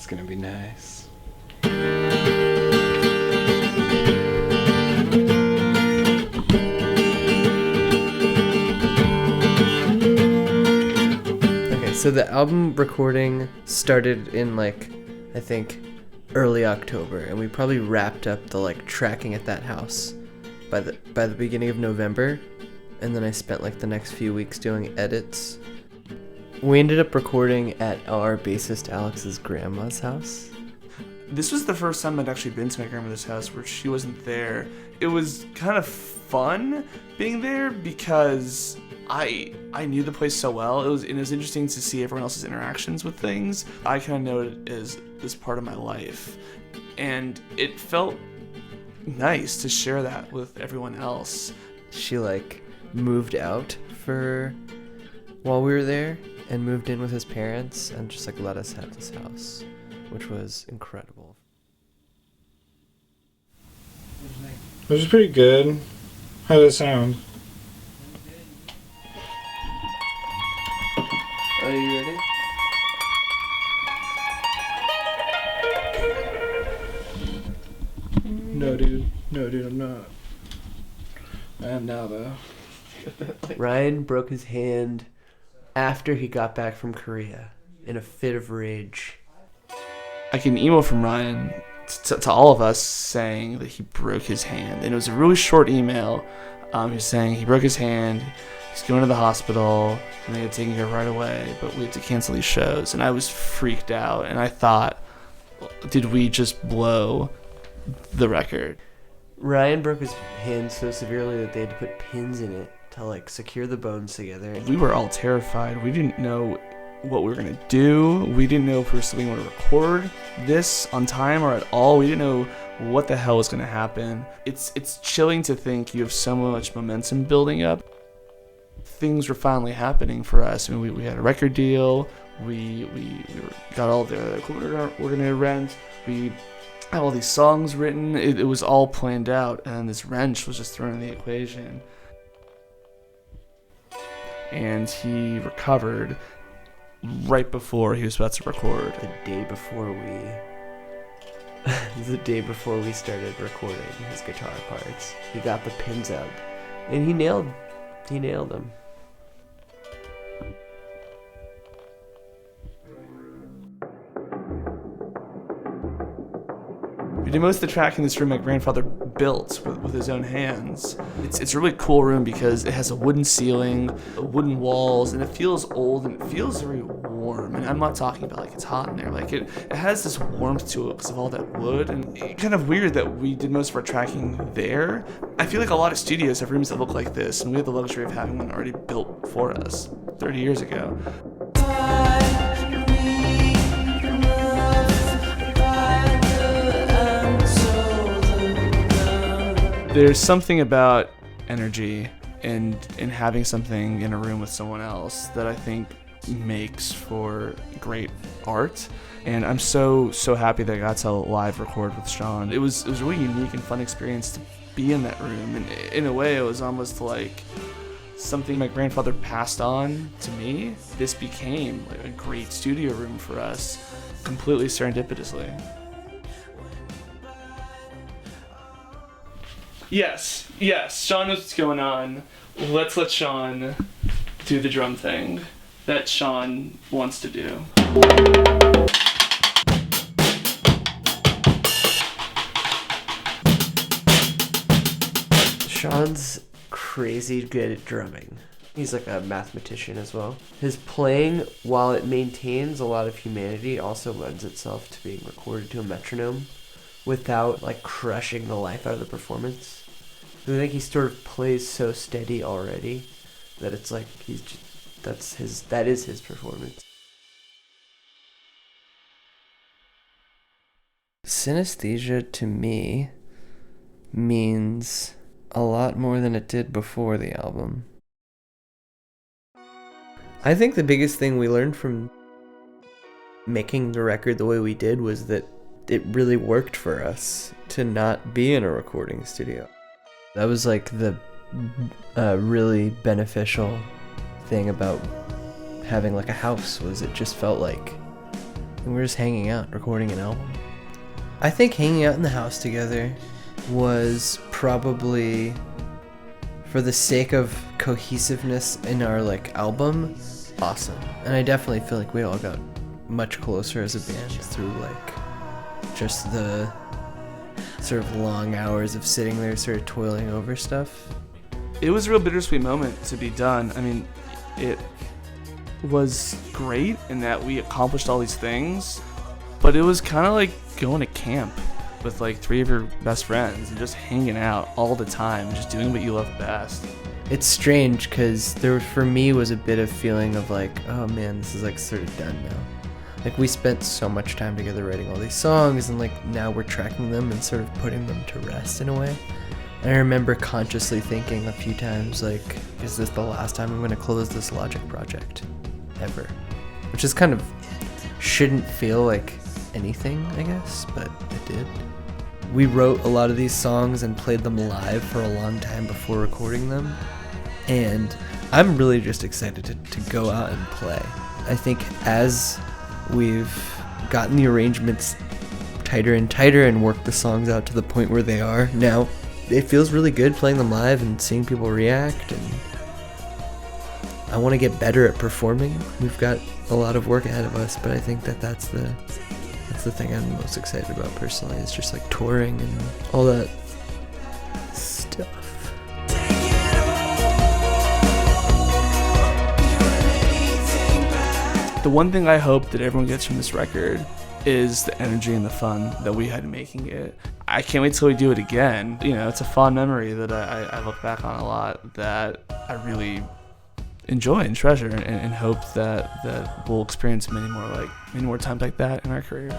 It's gonna be nice. Okay, so the album recording started in I think early October, and we probably wrapped up the tracking at that house by the beginning of November, and then I spent the next few weeks doing edits. We ended up recording at our bassist Alex's grandma's house. This was the first time I'd actually been to my grandmother's house where she wasn't there. It was kind of fun being there because I knew the place so well. It was interesting to see everyone else's interactions with things. I kind of know it as this part of my life, and it felt nice to share that with everyone else. She moved out while we were there and moved in with his parents and just let us have this house, which was incredible. It was pretty good. How did it sound? Are you ready? No, dude, I'm not. I am now, though. Ryan broke his hand after he got back from Korea in a fit of rage. I get an email from Ryan to all of us saying that he broke his hand. And it was a really short email. He was saying he broke his hand, he's going to the hospital, and they had taken care of right away, but we had to cancel these shows. And I was freaked out, and I thought, did we just blow the record? Ryan broke his hand so severely that they had to put pins in it to secure the bones together. We were all terrified. We didn't know what we were going to do. We didn't know if we were still going to record this on time or at all. We didn't know what the hell was going to happen. It's chilling to think you have so much momentum building up. Things were finally happening for us. I mean, we had a record deal. We got all the equipment we're going to rent. We had all these songs written. It was all planned out, and this wrench was just thrown in the equation. And he recovered right before he was about to record. The day before we started recording his guitar parts, he got the pins out, and he nailed them. We did most of the track in this room my grandfather built with his own hands. It's a really cool room because it has a wooden ceiling, wooden walls, and it feels old and it feels very warm. And I'm not talking about it's hot in there. It has this warmth to it because of all that wood. And it's kind of weird that we did most of our tracking there. I feel like a lot of studios have rooms that look like this, and we have the luxury of having one already built for us 30 years ago. There's something about energy and having something in a room with someone else that I think makes for great art. And I'm so happy that I got to live record with Sean. It was a really unique and fun experience to be in that room. And in a way, it was almost like something my grandfather passed on to me. This became a great studio room for us, completely serendipitously. Yes, Sean knows what's going on. Let's let Sean do the drum thing that Sean wants to do. Sean's crazy good at drumming. He's a mathematician as well. His playing, while it maintains a lot of humanity, also lends itself to being recorded to a metronome without crushing the life out of the performance. I think he sort of plays so steady already that it's that is his performance. Synesthesia to me means a lot more than it did before the album. I think the biggest thing we learned from making the record the way we did was that it really worked for us to not be in a recording studio. That was the really beneficial thing about having a house, was it just felt like and we're just hanging out, recording an album. I think hanging out in the house together was probably, for the sake of cohesiveness in our like album, awesome. And I definitely feel like we all got much closer as a band through like just the sort of long hours of sitting there sort of toiling over stuff. It was a real bittersweet moment to be done. I mean, it was great in that we accomplished all these things, but it was kind of like going to camp with like 3 of your best friends and just hanging out all the time and just doing what you love best. It's strange because there for me was a bit of feeling of like, oh man, this is like sort of done now. Like we spent so much time together writing all these songs, and like now we're tracking them and sort of putting them to rest in a way. And I remember consciously thinking a few times like, is this the last time I'm going to close this Logic project ever? Which is kind of shouldn't feel like anything, I guess, but it did. We wrote a lot of these songs and played them live for a long time before recording them, and I'm really just excited to go out and play. I think as we've gotten the arrangements tighter and tighter and worked the songs out to the point where they are now, it feels really good playing them live and seeing people react, and I want to get better at performing. We've got a lot of work ahead of us, but I think that's the thing I'm most excited about personally, is just like touring and all that stuff. The one thing I hope that everyone gets from this record is the energy and the fun that we had making it. I can't wait till we do it again. You know, it's a fond memory that I look back on a lot, that I really enjoy and treasure, and hope that we'll experience many more times like that in our career.